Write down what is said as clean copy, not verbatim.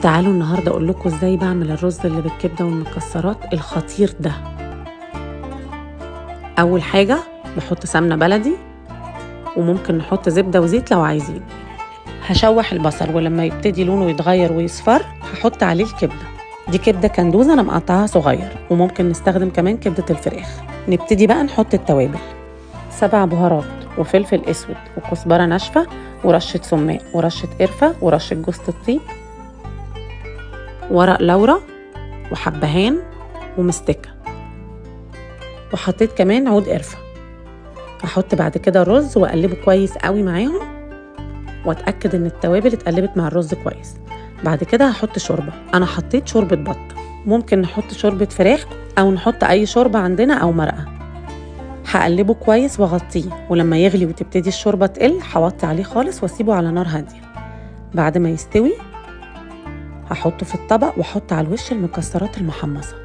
تعالوا النهاردة أقول لكم إزاي بعمل الرز اللي بالكبدة والمكسرات الخطير ده. أول حاجة بحط سمنة بلدي، وممكن نحط زبدة وزيت لو عايزين. هشوح البصل، ولما يبتدي لونه يتغير ويصفر هحط عليه الكبدة. دي كبدة كندوزة أنا مقطعها صغير، وممكن نستخدم كمان كبدة الفراخ. نبتدي بقى نحط التوابل: 7 بهارات وفلفل أسود وكزبرة ناشفة ورشة سماق ورشة قرفة ورشة جوز الطيب، ورق لورا وحبهان ومستكة، وحطيت كمان عود قرفة. هحط بعد كده الرز واقلبه كويس قوي معاهم، واتاكد ان التوابل اتقلبت مع الرز كويس. بعد كده هحط شوربه، انا حطيت شوربه بط، ممكن نحط شوربه فراخ او نحط اي شوربه عندنا او مرقه. هقلبه كويس واغطيه، ولما يغلي وتبتدي الشوربه تقل هوطي عليه خالص واسيبه على نار هاديه. بعد ما يستوي هحطه في الطبق واحط على الوش المكسرات المحمصه.